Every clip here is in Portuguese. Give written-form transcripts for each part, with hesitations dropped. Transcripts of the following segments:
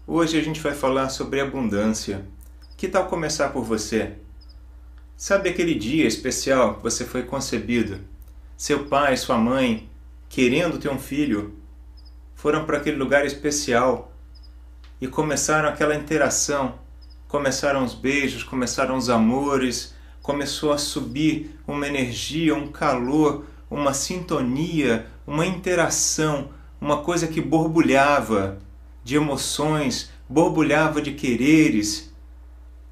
Hoje a gente vai falar sobre abundância. Que tal começar por você? Sabe aquele dia especial que você foi concebido? Seu pai, sua mãe, querendo ter um filho, foram para aquele lugar especial e começaram aquela interação. Começaram os beijos, começaram os amores, começou a subir uma energia, um calor, uma sintonia, uma interação, uma coisa que borbulhava de emoções, borbulhava de quereres.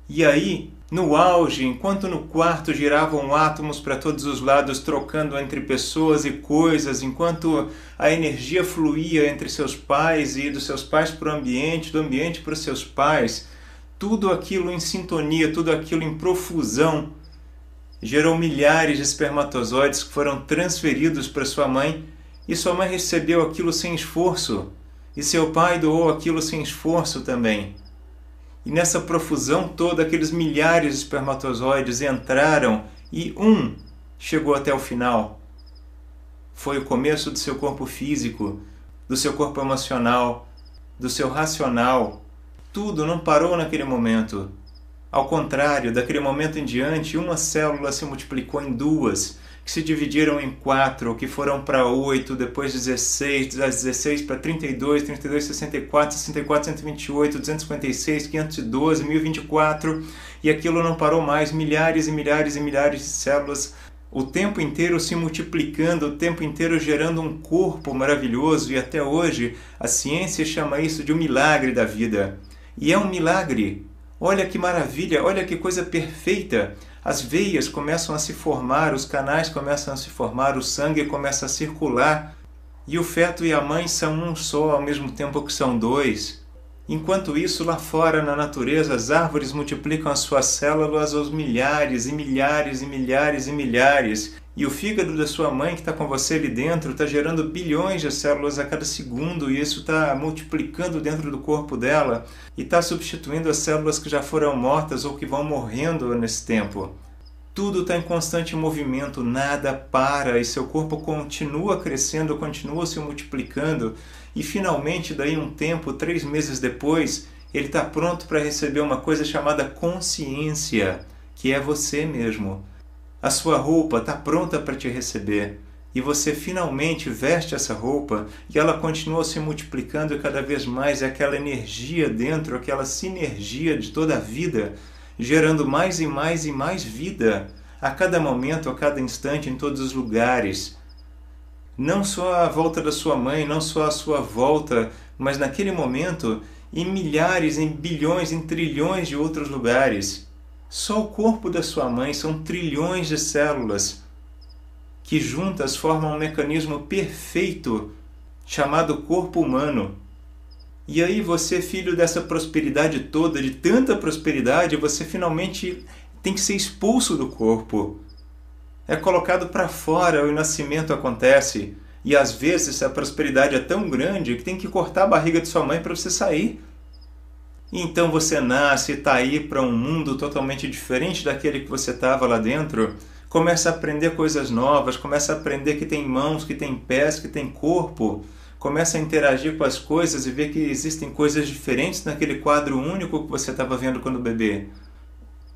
E aí, no auge, enquanto no quarto giravam átomos para todos os lados, trocando entre pessoas e coisas, enquanto a energia fluía entre seus pais e dos seus pais para o ambiente, do ambiente para os seus pais, tudo aquilo em sintonia, tudo aquilo em profusão, gerou milhares de espermatozoides que foram transferidos para sua mãe, e sua mãe recebeu aquilo sem esforço, e seu pai doou aquilo sem esforço também. E nessa profusão toda, aqueles milhares de espermatozoides entraram e um chegou até o final. Foi o começo do seu corpo físico, do seu corpo emocional, do seu racional. Tudo não parou naquele momento. Ao contrário, daquele momento em diante, uma célula se multiplicou em duas, que se dividiram em 4, que foram para 8, depois 16, das 16 para 32, 32, 64, 64, 128, 256, 512, 1024, e aquilo não parou mais, milhares e milhares e milhares de células, o tempo inteiro se multiplicando, o tempo inteiro gerando um corpo maravilhoso, e até hoje a ciência chama isso de um milagre da vida. E é um milagre. Olha que maravilha, olha que coisa perfeita. As veias começam a se formar, os canais começam a se formar, o sangue começa a circular. E o feto e a mãe são um só, ao mesmo tempo que são dois. Enquanto isso, lá fora na natureza, as árvores multiplicam as suas células aos milhares e milhares e milhares e milhares. E o fígado da sua mãe, que está com você ali dentro, está gerando bilhões de células a cada segundo, e isso está multiplicando dentro do corpo dela e está substituindo as células que já foram mortas ou que vão morrendo nesse tempo. Tudo está em constante movimento, nada para, e seu corpo continua crescendo, continua se multiplicando, e finalmente, daí um tempo, 3 meses depois, ele está pronto para receber uma coisa chamada consciência, que é você mesmo. A sua roupa está pronta para te receber, e você finalmente veste essa roupa, e ela continua se multiplicando cada vez mais, é aquela energia dentro, aquela sinergia de toda a vida, gerando mais e mais e mais vida, a cada momento, a cada instante, em todos os lugares. Não só à volta da sua mãe, não só à sua volta, mas naquele momento, em milhares, em bilhões, em trilhões de outros lugares. Só o corpo da sua mãe são trilhões de células que juntas formam um mecanismo perfeito chamado corpo humano. E aí você, filho dessa prosperidade toda, de tanta prosperidade, você finalmente tem que ser expulso do corpo. É colocado para fora, o nascimento acontece. E às vezes a prosperidade é tão grande que tem que cortar a barriga de sua mãe para você sair. Então você nasce e está aí para um mundo totalmente diferente daquele que você estava lá dentro, começa a aprender coisas novas, começa a aprender que tem mãos, que tem pés, que tem corpo, começa a interagir com as coisas e ver que existem coisas diferentes naquele quadro único que você estava vendo quando bebê.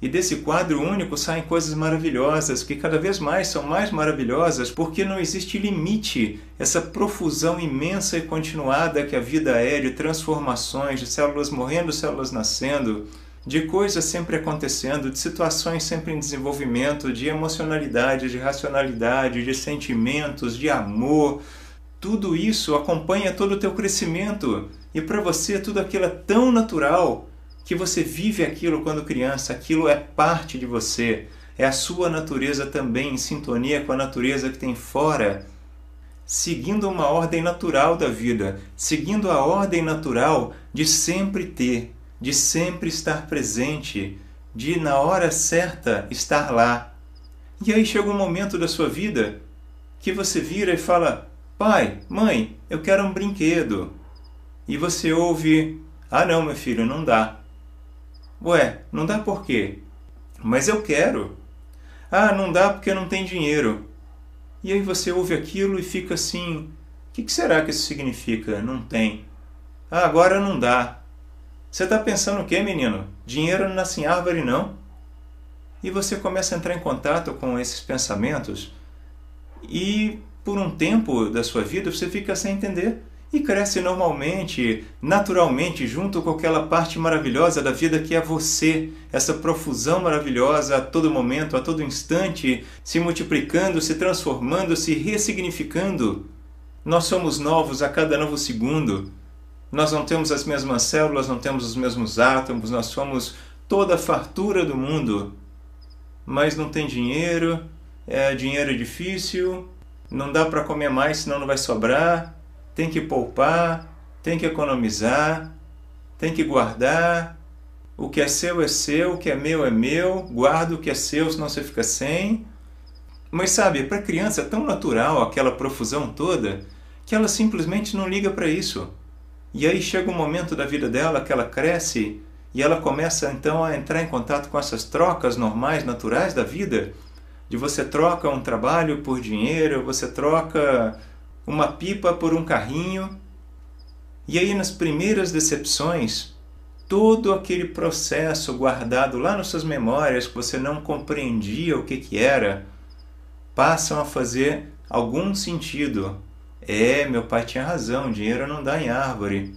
E desse quadro único saem coisas maravilhosas, que cada vez mais são mais maravilhosas, porque não existe limite, essa profusão imensa e continuada que a vida é, de transformações, de células morrendo, células nascendo, de coisas sempre acontecendo, de situações sempre em desenvolvimento, de emocionalidade, de racionalidade, de sentimentos, de amor. Tudo isso acompanha todo o teu crescimento, e para você tudo aquilo é tão natural, que você vive aquilo quando criança, aquilo é parte de você, é a sua natureza também, em sintonia com a natureza que tem fora, seguindo uma ordem natural da vida, seguindo a ordem natural de sempre ter, de sempre estar presente, de na hora certa estar lá. E aí chega um momento da sua vida que você vira e fala: pai, mãe, eu quero um brinquedo. E você ouve: ah não, meu filho, não dá. Ué, não dá por quê? Mas eu quero. Ah, não dá porque não tem dinheiro. E aí você ouve aquilo e fica assim: o que será que isso significa? Não tem. Ah, agora não dá. Você está pensando o quê, menino? Dinheiro não nasce em árvore, não. E você começa a entrar em contato com esses pensamentos e, por um tempo da sua vida, você fica sem entender e cresce normalmente, naturalmente, junto com aquela parte maravilhosa da vida que é você, essa profusão maravilhosa a todo momento, a todo instante, se multiplicando, se transformando, se ressignificando. Nós somos novos a cada novo segundo. Nós não temos as mesmas células, não temos os mesmos átomos, nós somos toda a fartura do mundo. Mas não tem dinheiro, dinheiro é difícil, não dá para comer mais senão não vai sobrar, tem que poupar, tem que economizar, tem que guardar. O que é seu, o que é meu, guarda o que é seu, senão você fica sem. Mas sabe, para a criança é tão natural aquela profusão toda que ela simplesmente não liga para isso. E aí chega um momento da vida dela que ela cresce e ela começa então a entrar em contato com essas trocas normais, naturais da vida, de você troca um trabalho por dinheiro, você troca uma pipa por um carrinho. E aí nas primeiras decepções, todo aquele processo guardado lá nas suas memórias que você não compreendia o que era, passam a fazer algum sentido. Meu pai tinha razão, dinheiro não dá em árvore.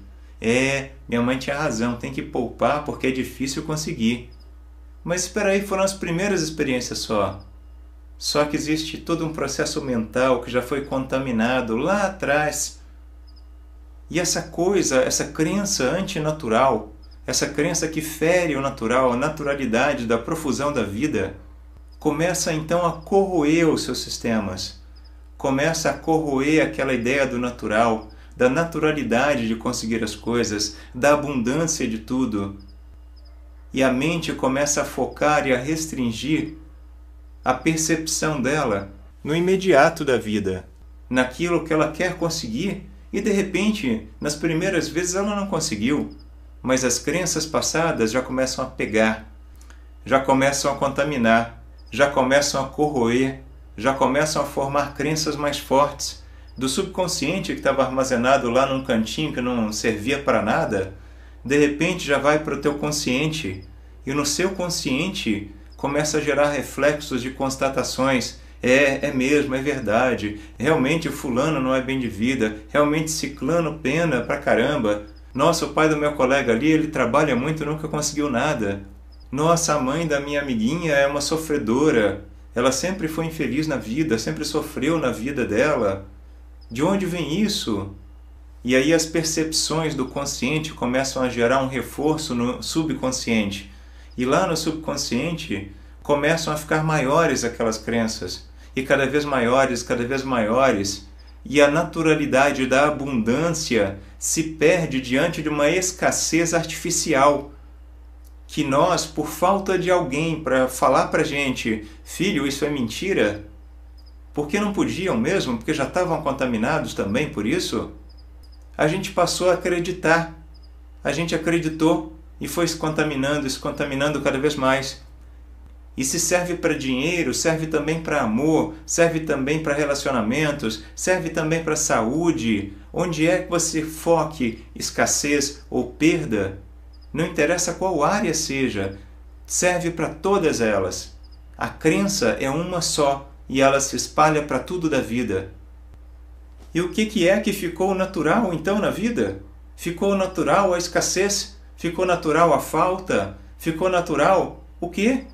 Minha mãe tinha razão, tem que poupar porque é difícil conseguir. Mas espera aí, foram as primeiras experiências só. Só que existe todo um processo mental que já foi contaminado lá atrás. E essa coisa, essa crença antinatural, essa crença que fere o natural, a naturalidade da profusão da vida, começa então a corroer os seus sistemas. Começa a corroer aquela ideia do natural, da naturalidade de conseguir as coisas, da abundância de tudo. E a mente começa a focar e a restringir a percepção dela no imediato da vida, naquilo que ela quer conseguir e de repente, nas primeiras vezes ela não conseguiu, mas as crenças passadas já começam a pegar, já começam a contaminar, já começam a corroer, já começam a formar crenças mais fortes. Do subconsciente que estava armazenado lá num cantinho que não servia para nada, de repente já vai para o teu consciente, e no seu consciente começa a gerar reflexos de constatações. É mesmo, é verdade, realmente fulano não é bem de vida, realmente ciclano pena pra caramba. Nossa, o pai do meu colega ali, ele trabalha muito e nunca conseguiu nada. Nossa, a mãe da minha amiguinha é uma sofredora. Ela sempre foi infeliz na vida, sempre sofreu na vida dela. De onde vem isso? E aí as percepções do consciente começam a gerar um reforço no subconsciente. E lá no subconsciente começam a ficar maiores aquelas crenças. E cada vez maiores. E a naturalidade da abundância se perde diante de uma escassez artificial. Que nós, por falta de alguém para falar para a gente, filho, isso é mentira? Porque não podiam mesmo? Porque já estavam contaminados também por isso? A gente passou a acreditar. A gente acreditou e foi se contaminando cada vez mais. E se serve para dinheiro, serve também para amor, serve também para relacionamentos, serve também para saúde. Onde é que você foque escassez ou perda, não interessa qual área seja, serve para todas elas. A crença é uma só e ela se espalha para tudo da vida. E o que é que ficou natural então na vida? Ficou natural a escassez? Ficou natural a falta? Ficou natural o quê?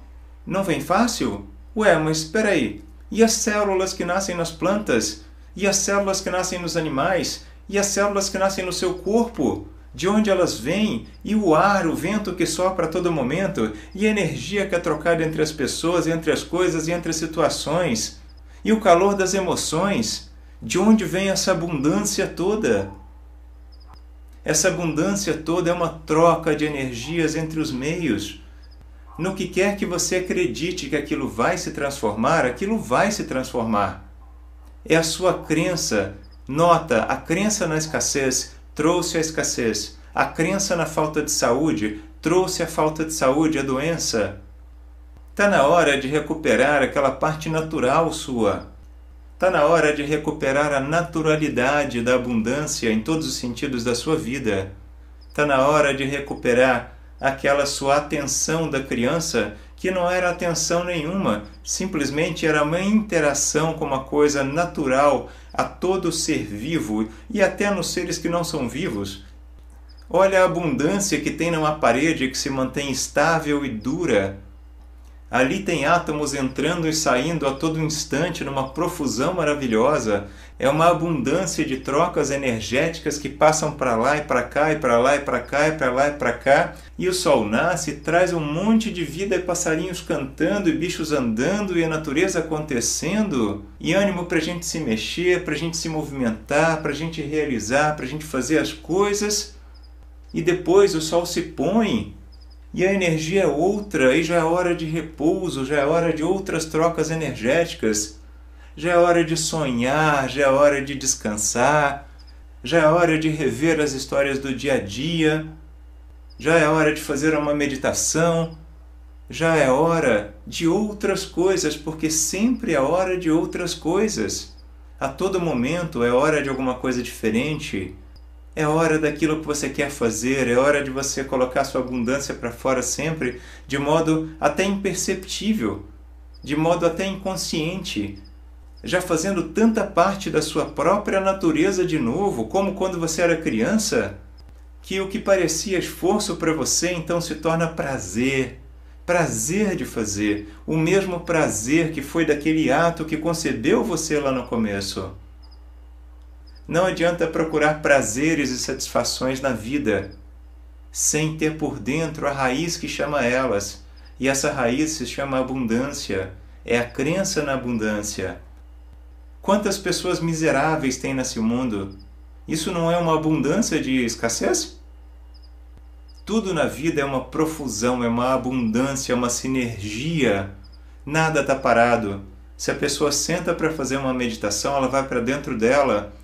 Não vem fácil? Mas espera aí. E as células que nascem nas plantas? E as células que nascem nos animais? E as células que nascem no seu corpo? De onde elas vêm? E o ar, o vento que sopra a todo momento? E a energia que é trocada entre as pessoas, entre as coisas e entre as situações? E o calor das emoções? De onde vem essa abundância toda? Essa abundância toda é uma troca de energias entre os meios. No que quer que você acredite que aquilo vai se transformar, aquilo vai se transformar. É a sua crença. Nota, a crença na escassez trouxe a escassez. A crença na falta de saúde trouxe a falta de saúde, a doença. Está na hora de recuperar aquela parte natural sua. Está na hora de recuperar a naturalidade da abundância em todos os sentidos da sua vida. Está na hora de recuperar aquela sua atenção da criança, que não era atenção nenhuma, simplesmente era uma interação com uma coisa natural a todo ser vivo e até nos seres que não são vivos. Olha a abundância que tem numa parede que se mantém estável e dura. Ali tem átomos entrando e saindo a todo instante numa profusão maravilhosa. É uma abundância de trocas energéticas que passam para lá e para cá, e para lá e para cá, e para lá e para cá. E o sol nasce e traz um monte de vida, e passarinhos cantando, e bichos andando, e a natureza acontecendo. E ânimo para a gente se mexer, para a gente se movimentar, para a gente realizar, para a gente fazer as coisas. E depois o sol se põe. E a energia é outra, e já é hora de repouso, já é hora de outras trocas energéticas. Já é hora de sonhar, já é hora de descansar, já é hora de rever as histórias do dia a dia, já é hora de fazer uma meditação, já é hora de outras coisas, porque sempre é hora de outras coisas. A todo momento é hora de alguma coisa diferente. É hora daquilo que você quer fazer, é hora de você colocar sua abundância para fora sempre, de modo até imperceptível, de modo até inconsciente, já fazendo tanta parte da sua própria natureza de novo, como quando você era criança, que o que parecia esforço para você então se torna prazer, prazer de fazer, o mesmo prazer que foi daquele ato que concebeu você lá no começo. Não adianta procurar prazeres e satisfações na vida, sem ter por dentro a raiz que chama elas. E essa raiz se chama abundância, é a crença na abundância. Quantas pessoas miseráveis tem nesse mundo? Isso não é uma abundância de escassez? Tudo na vida é uma profusão, é uma abundância, é uma sinergia. Nada está parado. Se a pessoa senta para fazer uma meditação, ela vai para dentro dela,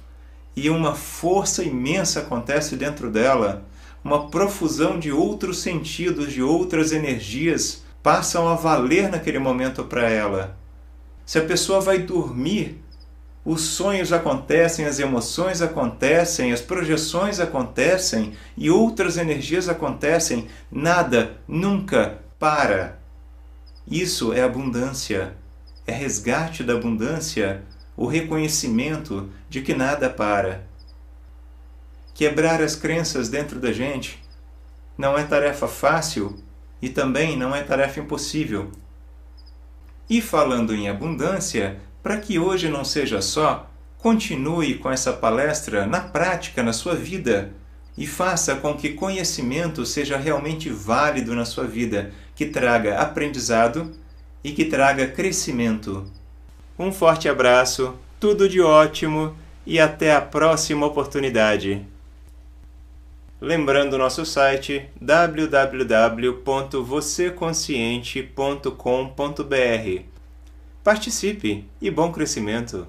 e uma força imensa acontece dentro dela, uma profusão de outros sentidos, de outras energias passam a valer naquele momento para ela. Se a pessoa vai dormir, os sonhos acontecem, as emoções acontecem, as projeções acontecem e outras energias acontecem, nada nunca para. Isso é abundância, é resgate da abundância, o reconhecimento de que nada para. Quebrar as crenças dentro da gente não é tarefa fácil e também não é tarefa impossível. E falando em abundância, para que hoje não seja só, continue com essa palestra na prática, na sua vida, e faça com que conhecimento seja realmente válido na sua vida, que traga aprendizado e que traga crescimento. Um forte abraço, tudo de ótimo e até a próxima oportunidade. Lembrando o nosso site www.voceconsciente.com.br. Participe e bom crescimento!